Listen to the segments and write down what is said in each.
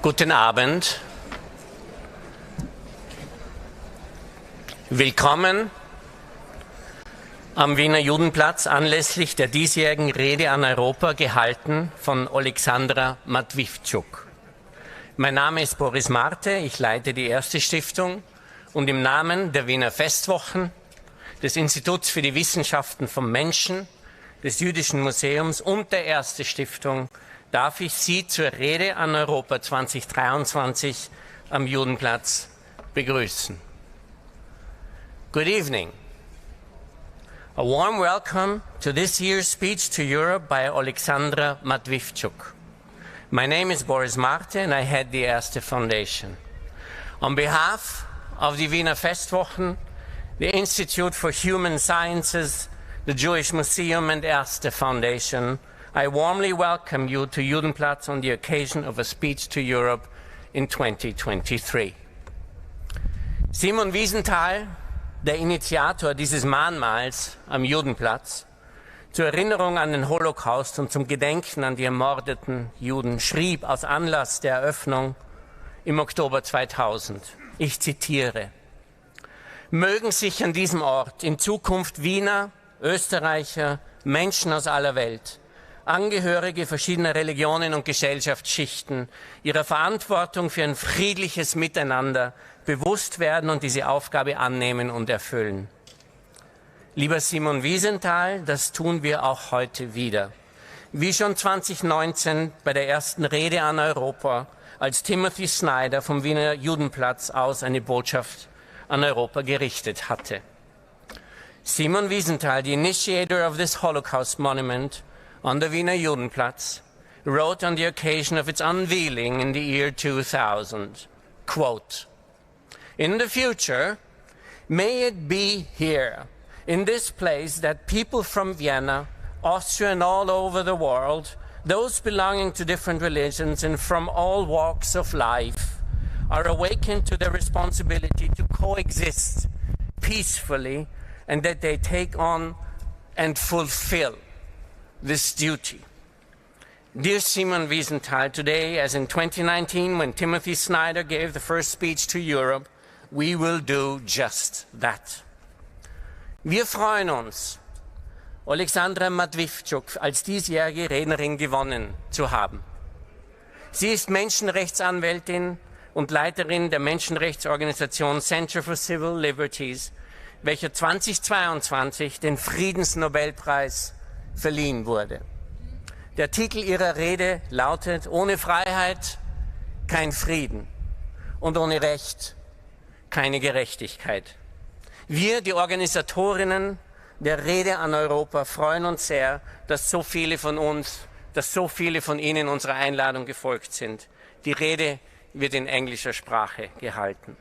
Guten Abend. Willkommen am Wiener Judenplatz anlässlich der diesjährigen Rede an Europa, gehalten von Oleksandra Matviichuk. Mein Name ist Boris Marte, ich leite die erste Stiftung und im Namen der Wiener Festwochen, des Instituts für die Wissenschaften vom Menschen, des Jüdischen Museums und der erste Stiftung darf ich Sie zur Rede an Europa 2023 am Judenplatz begrüßen. Good evening. A warm welcome to this year's speech to Europe by Oleksandra Matviichuk. My name is Boris Marte and I head the Erste Foundation. On behalf of the Wiener Festwochen, the Institute for Human Sciences, the Jewish Museum and Erste Foundation, I warmly welcome you to Judenplatz on the occasion of a speech to Europe in 2023. Simon Wiesenthal, der Initiator dieses Mahnmals am Judenplatz, zur Erinnerung an den Holocaust und zum Gedenken an die ermordeten Juden, schrieb aus Anlass der Eröffnung im Oktober 2000, ich zitiere: Mögen sich an diesem Ort in Zukunft Wiener, Österreicher, Menschen aus aller Welt, Angehörige verschiedener Religionen und Gesellschaftsschichten ihrer Verantwortung für ein friedliches Miteinander bewusst werden und diese Aufgabe annehmen und erfüllen. Lieber Simon Wiesenthal, das tun wir auch heute wieder. Wie schon 2019 bei der ersten Rede an Europa, als Timothy Snyder vom Wiener Judenplatz aus eine Botschaft an Europa gerichtet hatte. Simon Wiesenthal, the initiator of this Holocaust monument on the Wiener Judenplatz, wrote on the occasion of its unveiling in the year 2000, quote, "In the future, may it be here, in this place, that people from Vienna, Austria and all over the world, those belonging to different religions and from all walks of life, are awakened to their responsibility to coexist peacefully, and that they take on and fulfill this duty." Dear Simon Wiesenthal, today, as in 2019, when Timothy Snyder gave the first speech to Europe, we will do just that. Wir freuen uns, Oleksandra Matviichuk als diesjährige Rednerin gewonnen zu haben. Sie ist Menschenrechtsanwältin und Leiterin der Menschenrechtsorganisation Center for Civil Liberties, welcher 2022 den Friedensnobelpreis verliehen wurde. Der Titel ihrer Rede lautet: Ohne Freiheit kein Frieden und ohne Recht keine Gerechtigkeit. Wir, die Organisatorinnen der Rede an Europa, freuen uns sehr, dass so viele von Ihnen unserer Einladung gefolgt sind. Die Rede wird in englischer Sprache gehalten.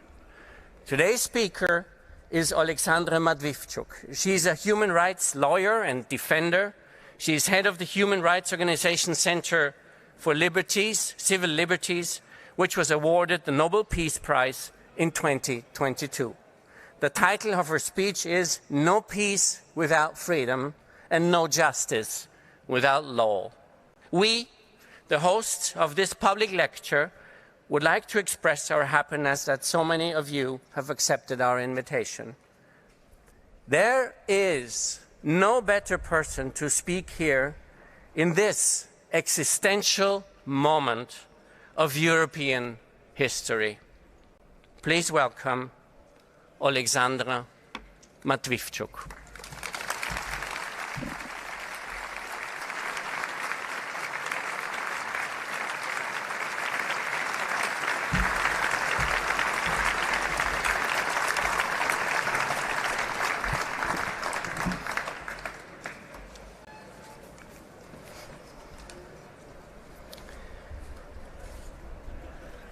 Today's speaker is Oleksandra Matviichuk. She is a human rights lawyer and defender. She is head of the human rights organization Center for Liberties, Civil Liberties, which was awarded the Nobel Peace Prize in 2022. The title of her speech is "No Peace Without Freedom and No Justice Without Law." We, the hosts of this public lecture, would like to express our happiness that so many of you have accepted our invitation. There is no better person to speak here in this existential moment of European history. Please welcome Oleksandra Matviichuk.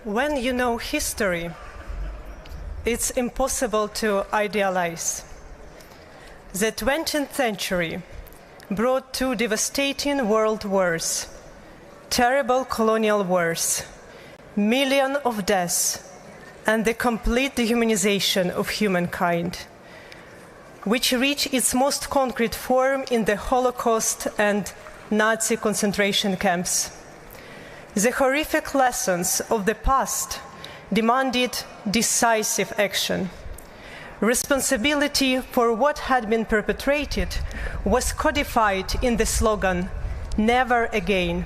When you know history, it's impossible to idealize. The 20th century brought two devastating world wars, terrible colonial wars, millions of deaths, and the complete dehumanization of humankind, which reached its most concrete form in the Holocaust and Nazi concentration camps. The horrific lessons of the past demanded decisive action. Responsibility for what had been perpetrated was codified in the slogan, "Never again."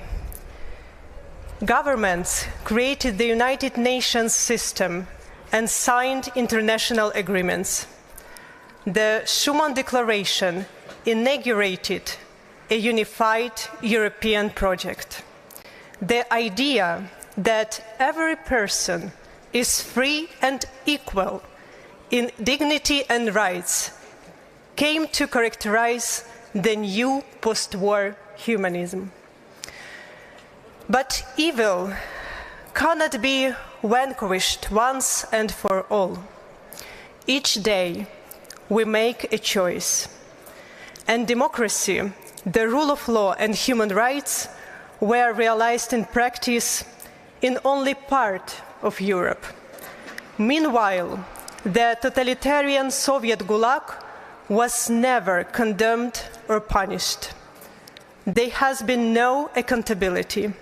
Governments created the United Nations system and signed international agreements. The Schuman Declaration inaugurated a unified European project. The idea that every person is free and equal in dignity and rights came to characterize the new post-war humanism. But evil cannot be vanquished once and for all. Each day we make a choice. And democracy, the rule of law and human rights were realized in practice in only part of Europe. Meanwhile, the totalitarian Soviet Gulag was never condemned or punished. There has been no accountability,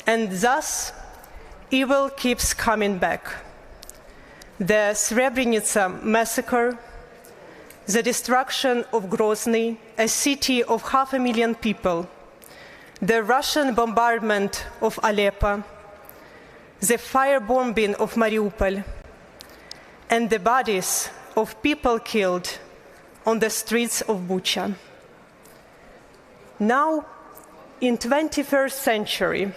and thus evil keeps coming back. The Srebrenica massacre, the destruction of Grozny, a city of 500,000 people, the Russian bombardment of Aleppo, the firebombing of Mariupol, and the bodies of people killed on the streets of Bucha. Now, in 21st century,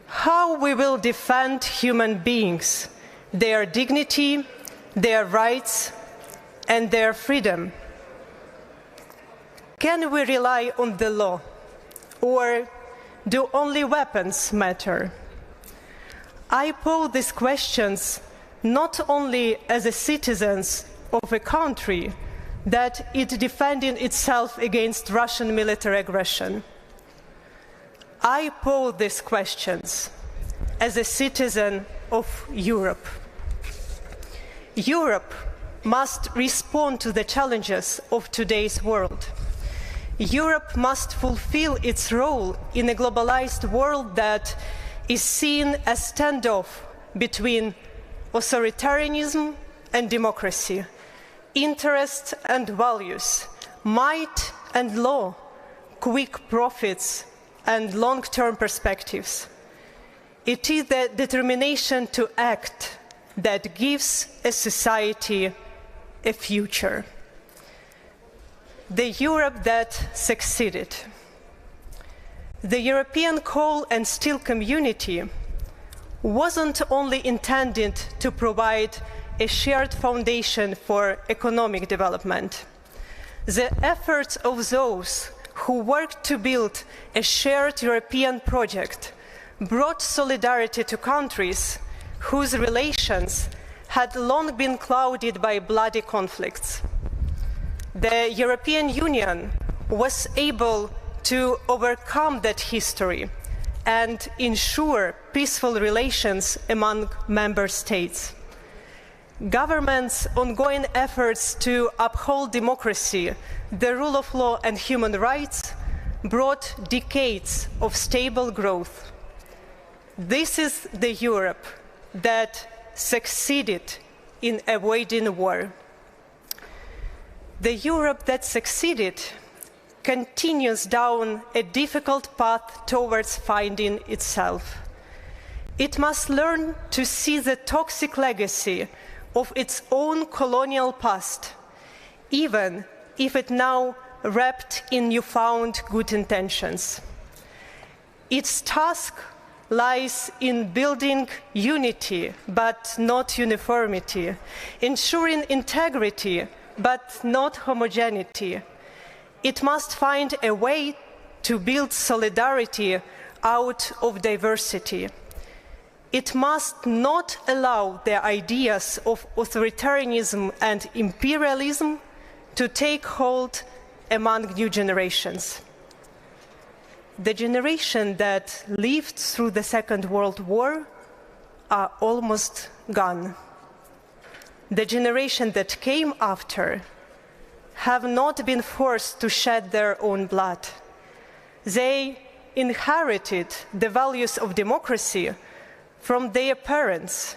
how we will defend human beings, their dignity, their rights, and their freedom? Can we rely on the law, or do only weapons matter? I pose these questions not only as a citizen of a country that is defending itself against Russian military aggression. I pose these questions as a citizen of Europe. Europe must respond to the challenges of today's world. Europe must fulfill its role in a globalized world that is seen as a standoff between authoritarianism and democracy, interests and values, might and law, quick profits and long-term perspectives. It is the determination to act that gives a society a future. The Europe that succeeded. The European coal and steel community wasn't only intended to provide a shared foundation for economic development. The efforts of those who worked to build a shared European project brought solidarity to countries whose relations had long been clouded by bloody conflicts. The European Union was able to overcome that history and ensure peaceful relations among member states. Governments' ongoing efforts to uphold democracy, the rule of law and human rights brought decades of stable growth. This is the Europe that succeeded in avoiding war. The Europe that succeeded continues down a difficult path towards finding itself. It must learn to see the toxic legacy of its own colonial past, even if it now wrapped in newfound good intentions. Its task lies in building unity, but not uniformity, ensuring integrity, but not homogeneity. It must find a way to build solidarity out of diversity. It must not allow the ideas of authoritarianism and imperialism to take hold among new generations. The generation that lived through the Second World War are almost gone. The generation that came after have not been forced to shed their own blood. They inherited the values of democracy from their parents,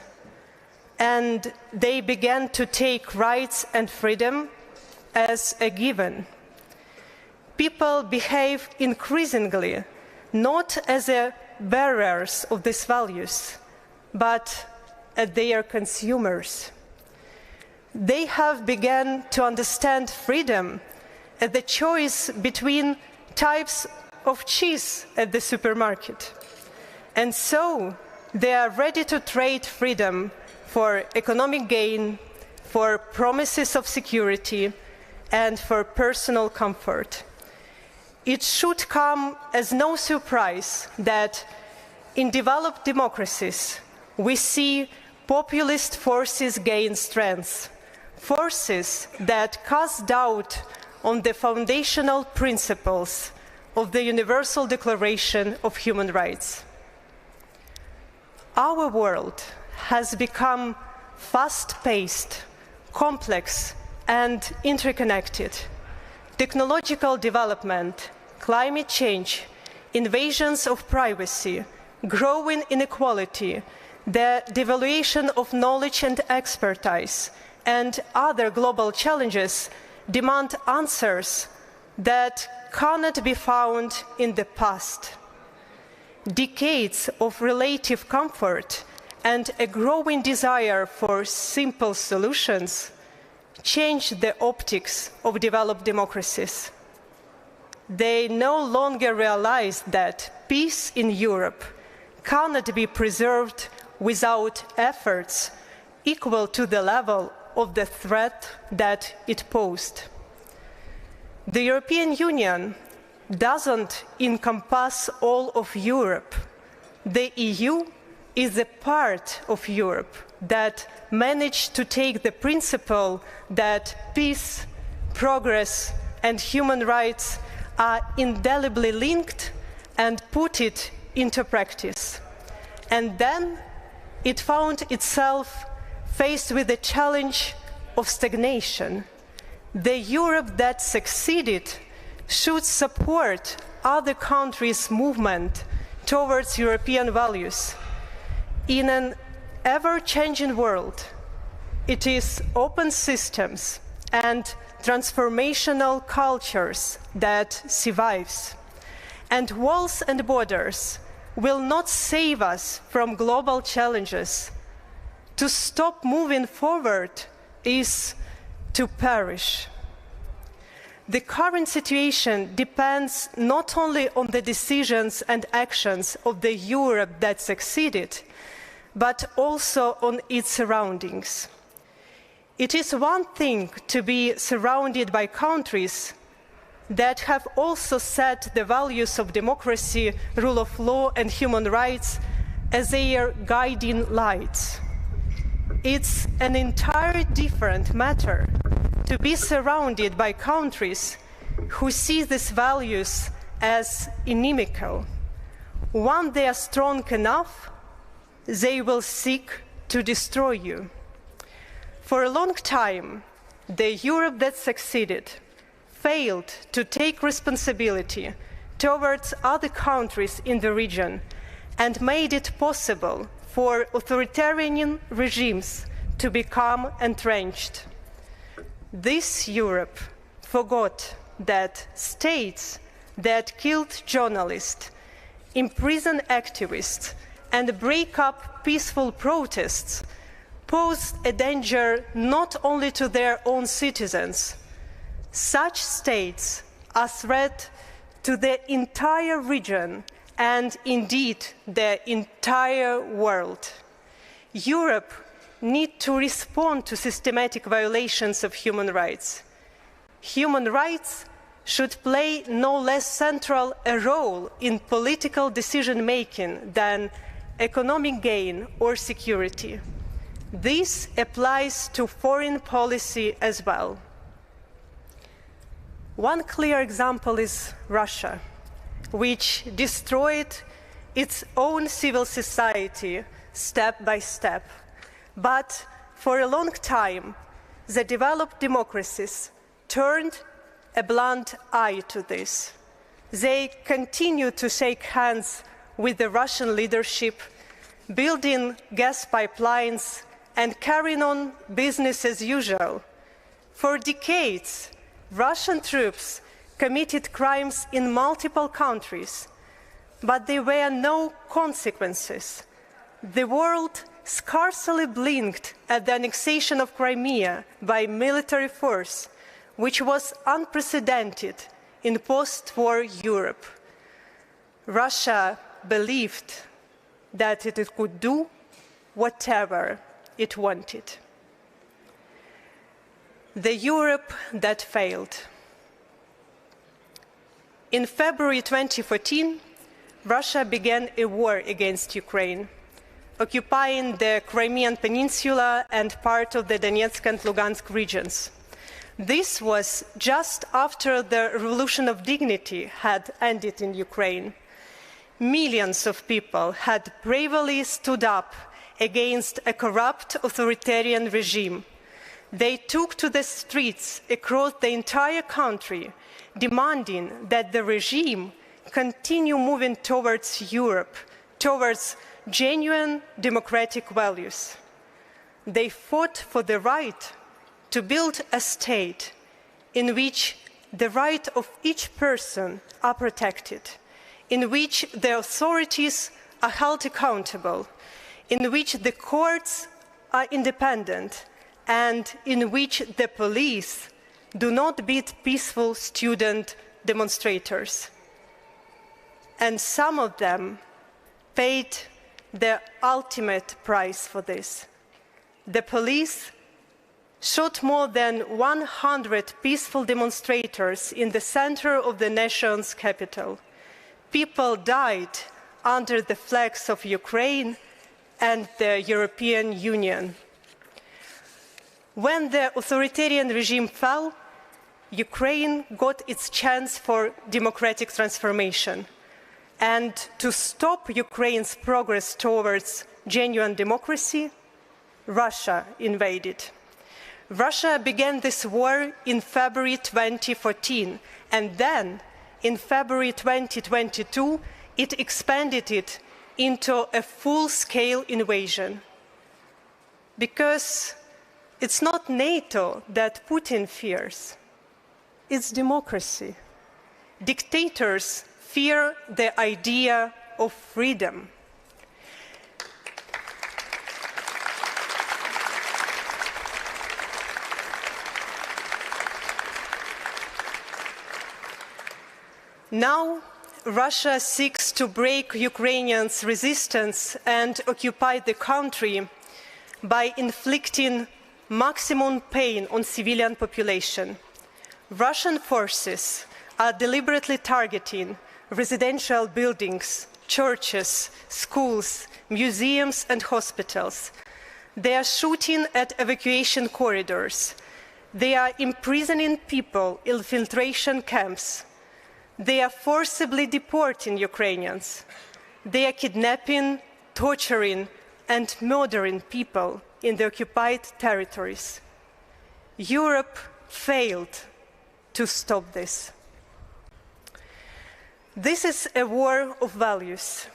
and they began to take rights and freedom as a given. People behave increasingly not as bearers of these values, but as their consumers. They have begun to understand freedom as the choice between types of cheese at the supermarket. And so they are ready to trade freedom for economic gain, for promises of security, and for personal comfort. It should come as no surprise that in developed democracies we see populist forces gain strength, forces that cast doubt on the foundational principles of the Universal Declaration of Human Rights. Our world has become fast-paced, complex, and interconnected. Technological development, climate change, invasions of privacy, growing inequality, the devaluation of knowledge and expertise, and other global challenges demand answers that cannot be found in the past. Decades of relative comfort and a growing desire for simple solutions change the optics of developed democracies. They no longer realize that peace in Europe cannot be preserved without efforts equal to the level of the threat that it posed. The European Union doesn't encompass all of Europe. The EU is a part of Europe that managed to take the principle that peace, progress, and human rights are indelibly linked and put it into practice. And then it found itself faced with the challenge of stagnation. The Europe that succeeded should support other countries' movement towards European values. In an ever-changing world, it is open systems and transformational cultures that survives. And walls and borders will not save us from global challenges. To stop moving forward is to perish. The current situation depends not only on the decisions and actions of the Europe that succeeded, but also on its surroundings. It is one thing to be surrounded by countries that have also set the values of democracy, rule of law, and human rights as their guiding lights. It's an entirely different matter to be surrounded by countries who see these values as inimical. Once they are strong enough, they will seek to destroy you. For a long time, the Europe that succeeded failed to take responsibility towards other countries in the region and made it possible for authoritarian regimes to become entrenched. This Europe forgot that states that killed journalists, imprison activists, and break up peaceful protests pose a danger not only to their own citizens. Such states are a threat to the entire region and indeed the entire world. Europe needs to respond to systematic violations of human rights. Human rights should play no less central a role in political decision-making than economic gain or security. This applies to foreign policy as well. One clear example is Russia, which destroyed its own civil society step by step. But for a long time, the developed democracies turned a blind eye to this. They continued to shake hands with the Russian leadership, building gas pipelines and carrying on business as usual. For decades, Russian troops committed crimes in multiple countries, but there were no consequences. The world scarcely blinked at the annexation of Crimea by military force, which was unprecedented in post-war Europe. Russia believed that it could do whatever it wanted. The Europe that failed. In February 2014, Russia began a war against Ukraine, occupying the Crimean Peninsula and part of the Donetsk and Lugansk regions. This was just after the Revolution of Dignity had ended in Ukraine. Millions of people had bravely stood up against a corrupt authoritarian regime. They took to the streets across the entire country, demanding that the regime continue moving towards Europe, towards genuine democratic values. They fought for the right to build a state in which the rights of each person are protected, in which the authorities are held accountable, in which the courts are independent, and in which the police do not beat peaceful student demonstrators. And some of them paid the ultimate price for this. The police shot more than 100 peaceful demonstrators in the center of the nation's capital. People died under the flags of Ukraine and the European Union. When the authoritarian regime fell, Ukraine got its chance for democratic transformation. And to stop Ukraine's progress towards genuine democracy, Russia invaded. Russia began this war in February 2014, and then in February 2022, it expanded it into a full-scale invasion. Because it's not NATO that Putin fears, it's democracy. Dictators fear the idea of freedom. Now, Russia seeks to break Ukrainians' resistance and occupy the country by inflicting maximum pain on civilian population. Russian forces are deliberately targeting residential buildings, churches, schools, museums, and hospitals. They are shooting at evacuation corridors. They are imprisoning people in filtration camps. They are forcibly deporting Ukrainians. They are kidnapping, torturing, and murdering people in the occupied territories. Europe failed to stop this. This is a war of values.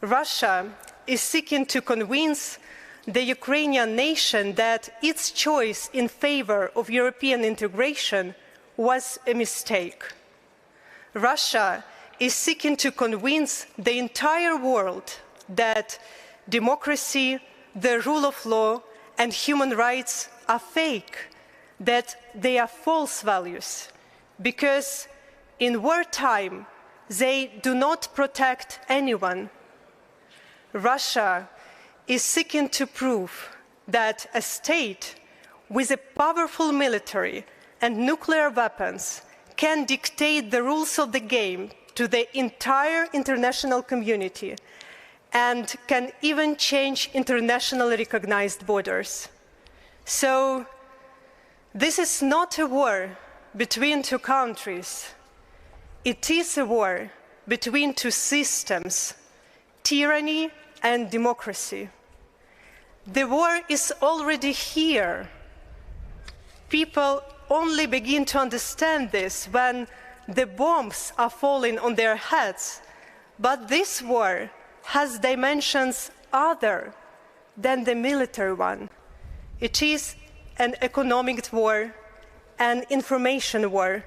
Russia is seeking to convince the Ukrainian nation that its choice in favor of European integration was a mistake. Russia is seeking to convince the entire world that democracy, the rule of law, and human rights are fake, that they are false values, because in wartime, they do not protect anyone. Russia is seeking to prove that a state with a powerful military and nuclear weapons can dictate the rules of the game to the entire international community and can even change internationally recognized borders. So, this is not a war between two countries. It is a war between two systems, tyranny and democracy. The war is already here. People only begin to understand this when the bombs are falling on their heads. But this war has dimensions other than the military one. It is an economic war, an information war,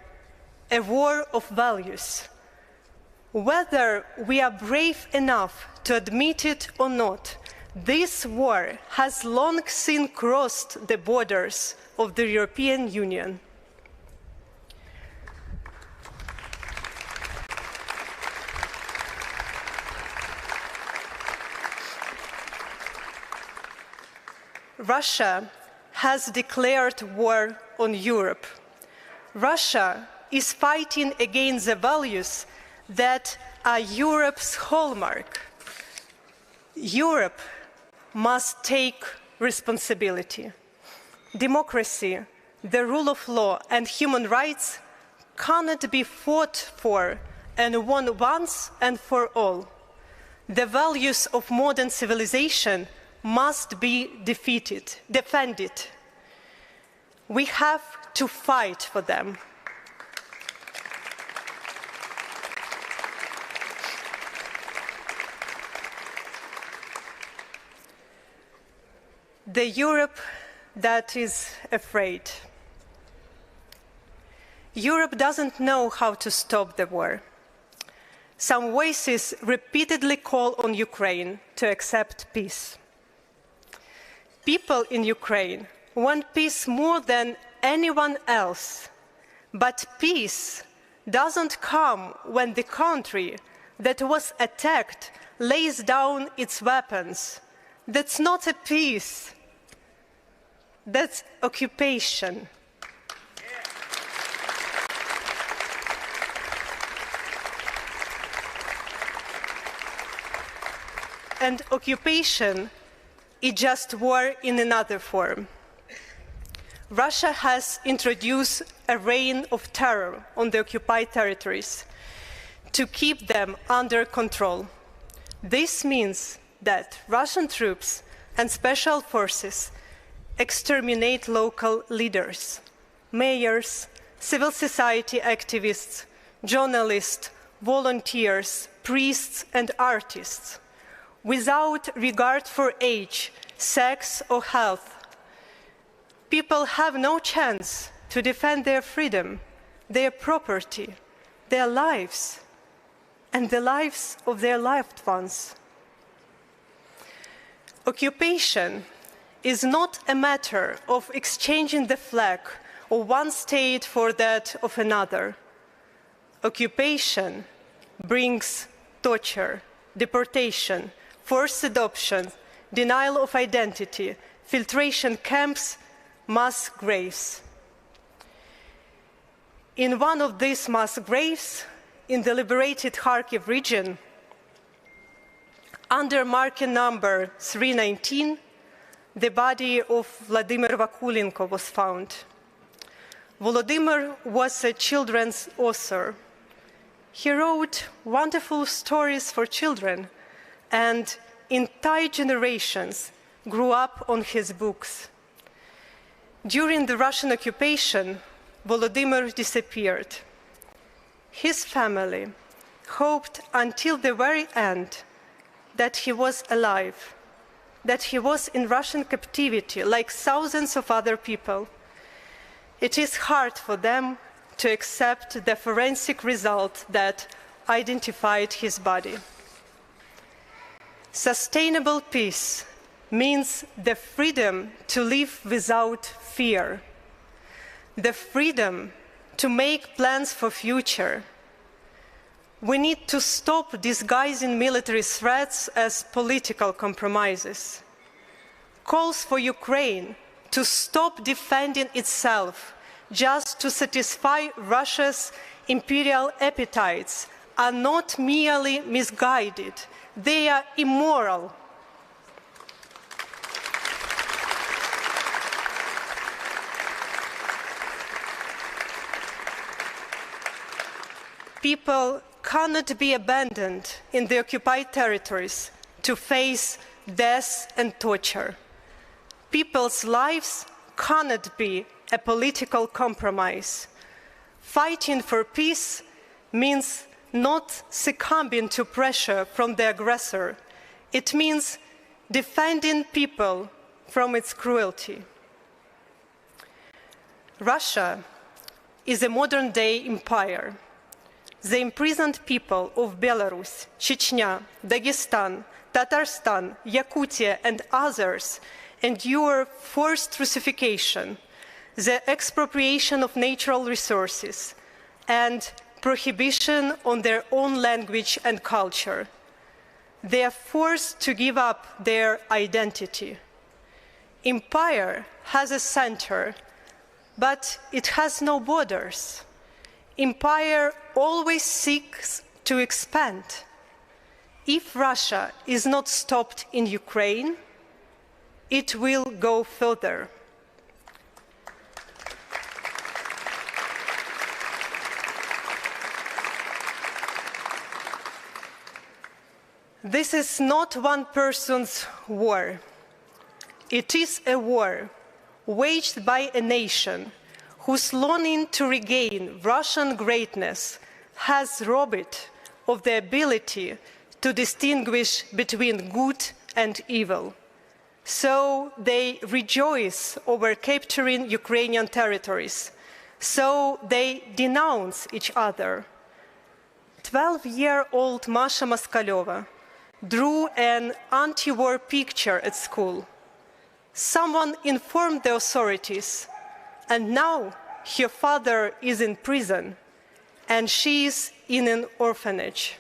a war of values. Whether we are brave enough to admit it or not, this war has long since crossed the borders of the European Union. Russia has declared war on Europe. Russia is fighting against the values that are Europe's hallmark. Europe must take responsibility. Democracy, the rule of law, and human rights cannot be fought for and won once and for all. The values of modern civilization must be defended. We have to fight for them. The Europe that is afraid. Europe doesn't know how to stop the war. Some voices repeatedly call on Ukraine to accept peace. People in Ukraine want peace more than anyone else. But peace doesn't come when the country that was attacked lays down its weapons. That's not a peace. That's occupation. And occupation is just war in another form. Russia has introduced a reign of terror on the occupied territories to keep them under control. This means that Russian troops and special forces exterminate local leaders, mayors, civil society activists, journalists, volunteers, priests, and artists, without regard for age, sex, or health. People have no chance to defend their freedom, their property, their lives, and the lives of their loved ones. Occupation is not a matter of exchanging the flag of one state for that of another. Occupation brings torture, deportation, forced adoption, denial of identity, filtration camps, mass graves. In one of these mass graves, in the liberated Kharkiv region, under marker number 319, the body of Vladimir Vakulenko was found. Volodymyr was a children's author. He wrote wonderful stories for children, and entire generations grew up on his books. During the Russian occupation, Volodymyr disappeared. His family hoped until the very end that he was alive, that he was in Russian captivity like thousands of other people. It is hard for them to accept the forensic result that identified his body. Sustainable peace means the freedom to live without fear, the freedom to make plans for future. We need to stop disguising military threats as political compromises. Calls for Ukraine to stop defending itself just to satisfy Russia's imperial appetites are not merely misguided, they are immoral. People cannot be abandoned in the occupied territories to face death and torture. People's lives cannot be a political compromise. Fighting for peace means not succumbing to pressure from the aggressor. It means defending people from its cruelty. Russia is a modern-day empire. The imprisoned people of Belarus, Chechnya, Dagestan, Tatarstan, Yakutia, and others endure forced Russification, the expropriation of natural resources, and prohibition on their own language and culture. They are forced to give up their identity. Empire has a center, but it has no borders. Empire always seeks to expand. If Russia is not stopped in Ukraine, it will go further. This is not one person's war. It is a war waged by a nation whose longing to regain Russian greatness has robbed it of the ability to distinguish between good and evil. So they rejoice over capturing Ukrainian territories. So they denounce each other. 12-year-old Masha Moskalyova drew an anti-war picture at school. Someone informed the authorities, and now her father is in prison, and she is in an orphanage.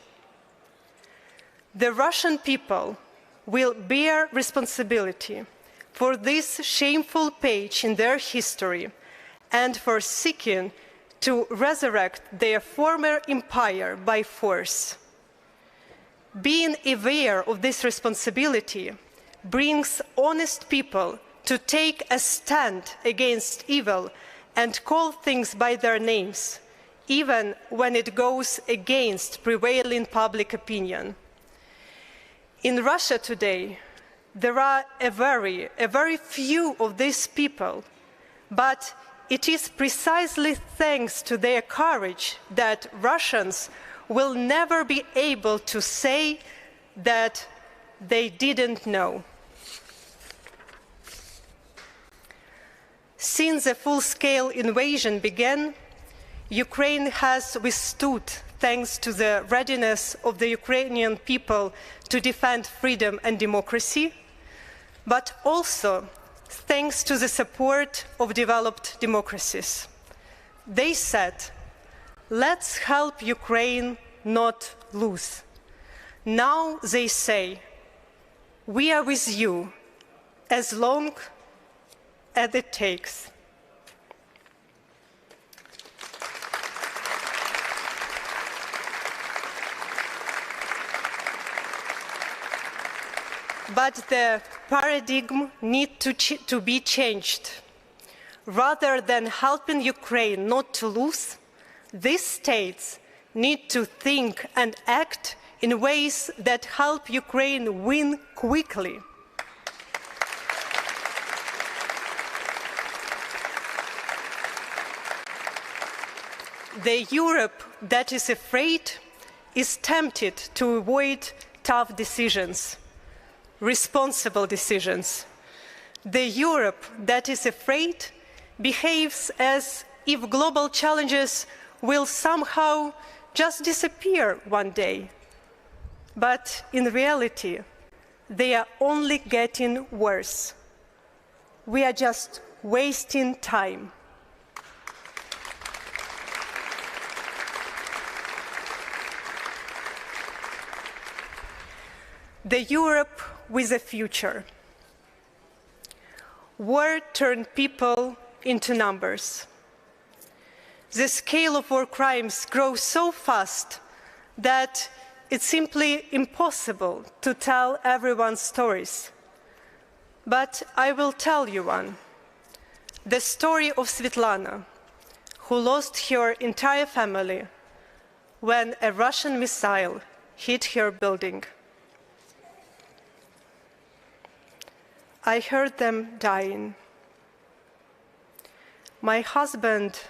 The Russian people will bear responsibility for this shameful page in their history and for seeking to resurrect their former empire by force. Being aware of this responsibility brings honest people to take a stand against evil and call things by their names, even when it goes against prevailing public opinion. In Russia today, there are a very few of these people, but it is precisely thanks to their courage that Russians will never be able to say that they didn't know. Since the full-scale invasion began, Ukraine has withstood thanks to the readiness of the Ukrainian people to defend freedom and democracy, but also thanks to the support of developed democracies. They said, "Let's help Ukraine not lose." Now they say, "We are with you as long as it takes." But the paradigm needs to be changed. Rather than helping Ukraine not to lose, these states need to think and act in ways that help Ukraine win quickly. The Europe that is afraid is tempted to avoid tough decisions, responsible decisions. The Europe that is afraid behaves as if global challenges will somehow just disappear one day. But in reality, they are only getting worse. We are just wasting time. The Europe with a future. War turned people into numbers. The scale of war crimes grows so fast that it's simply impossible to tell everyone's stories. But I will tell you one. The story of Svetlana, who lost her entire family when a Russian missile hit her building. I heard them dying. My husband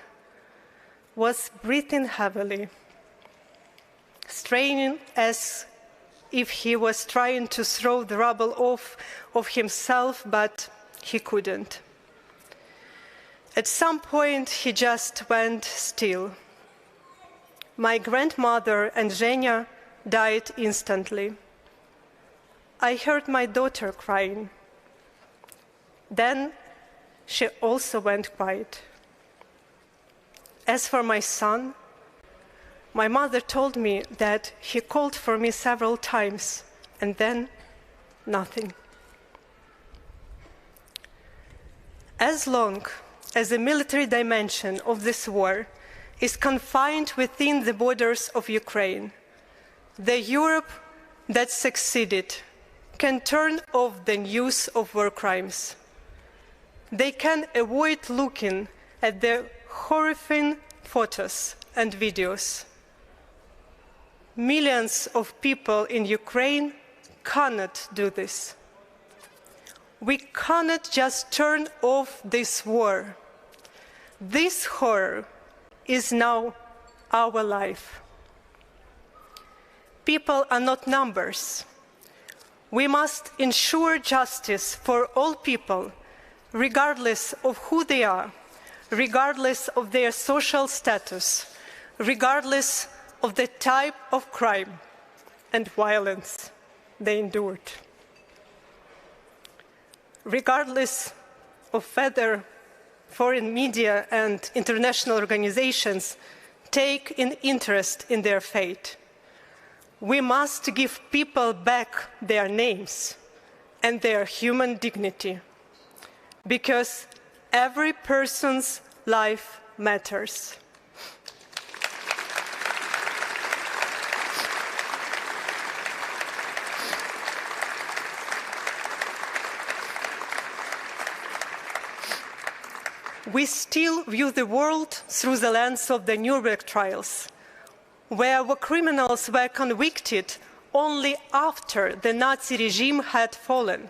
was breathing heavily, straining as if he was trying to throw the rubble off of himself, but he couldn't. At some point, he just went still. My grandmother and Zhenya died instantly. I heard my daughter crying. Then she also went quiet. As for my son, my mother told me that he called for me several times, and then nothing. As long as the military dimension of this war is confined within the borders of Ukraine, the Europe that succeeded can turn off the news of war crimes. They can avoid looking at the horrifying photos and videos. Millions of people in Ukraine cannot do this. We cannot just turn off this war. This horror is now our life. People are not numbers. We must ensure justice for all people, regardless of who they are, regardless of their social status, regardless of the type of crime and violence they endured. Regardless of whether foreign media and international organizations take an interest in their fate, we must give people back their names and their human dignity, because every person's life matters. We still view the world through the lens of the Nuremberg trials, where war criminals were convicted only after the Nazi regime had fallen.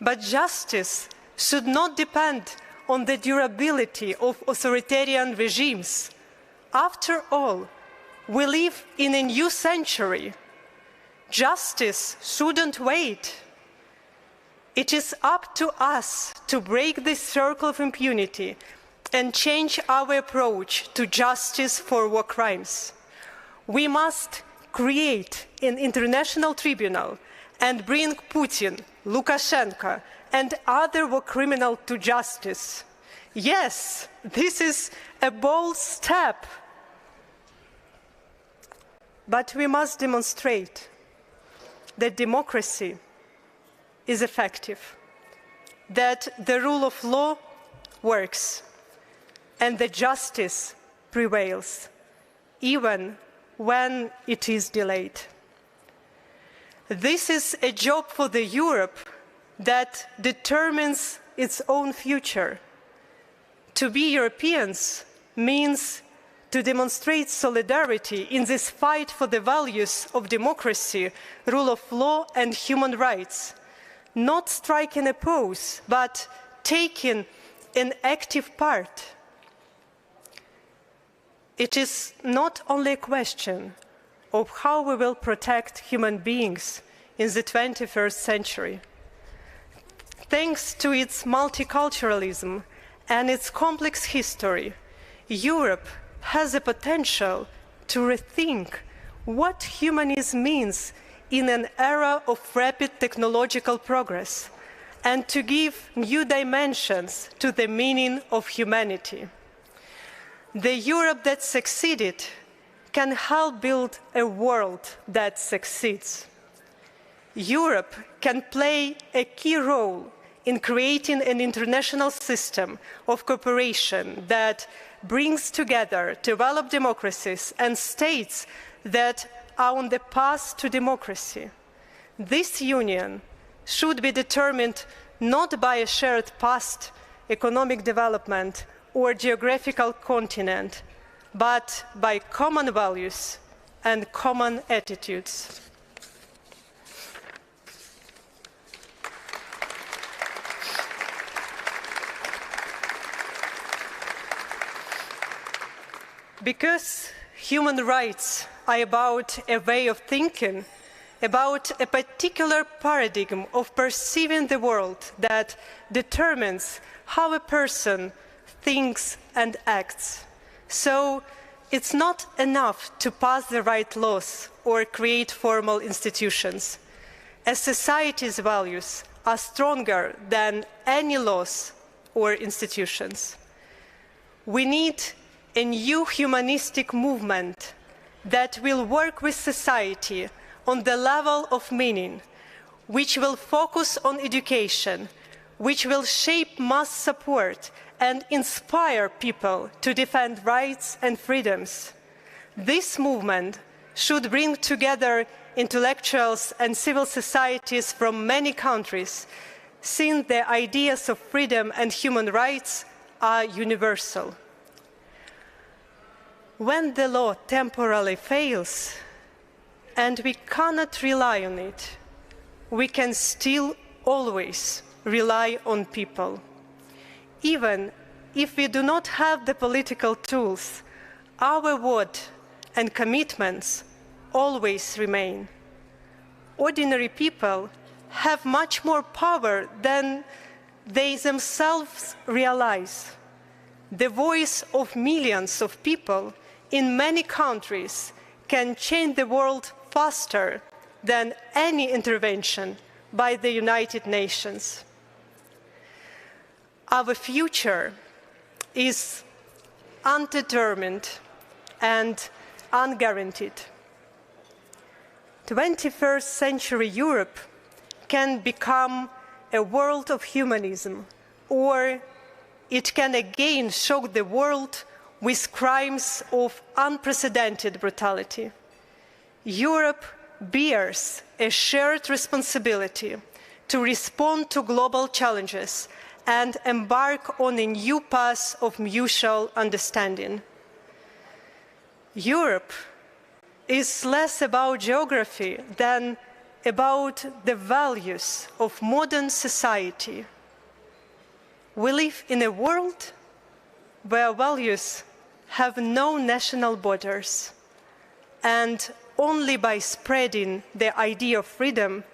But justice should not depend on the durability of authoritarian regimes. After all, we live in a new century. Justice shouldn't wait. It is up to us to break this circle of impunity and change our approach to justice for war crimes. We must create an international tribunal and bring Putin, Lukashenko, and other war criminals to justice. Yes, this is a bold step, but we must demonstrate that democracy is effective, that the rule of law works, and that justice prevails, even when it is delayed. This is a job for the Europe that determines its own future. To be Europeans means to demonstrate solidarity in this fight for the values of democracy, rule of law, and human rights. Not striking a pose, but taking an active part. It is not only a question of how we will protect human beings in the 21st century. Thanks to its multiculturalism and its complex history, Europe has the potential to rethink what humanism means in an era of rapid technological progress, and to give new dimensions to the meaning of humanity. The Europe that succeeded can help build a world that succeeds. Europe can play a key role in creating an international system of cooperation that brings together developed democracies and states that are on the path to democracy. This union should be determined not by a shared past, economic development, or geographical continent, but by common values and common attitudes. Because human rights are about a way of thinking, about a particular paradigm of perceiving the world that determines how a person thinks and acts. So it's not enough to pass the right laws or create formal institutions. A society's values are stronger than any laws or institutions. We need a new humanistic movement that will work with society on the level of meaning, which will focus on education, which will shape mass support and inspire people to defend rights and freedoms. This movement should bring together intellectuals and civil societies from many countries, since the ideas of freedom and human rights are universal. When the law temporarily fails, and we cannot rely on it, we can still always rely on people. Even if we do not have the political tools, our word and commitments always remain. Ordinary people have much more power than they themselves realize. The voice of millions of people in many countries can change the world faster than any intervention by the United Nations. Our future is undetermined and unguaranteed. 21st century Europe can become a world of humanism, or it can again shock the world with crimes of unprecedented brutality. Europe bears a shared responsibility to respond to global challenges and embark on a new path of mutual understanding. Europe is less about geography than about the values of modern society. We live in a world where values have no national borders, and only by spreading the idea of freedom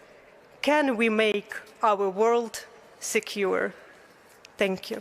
can we make our world secure. Thank you.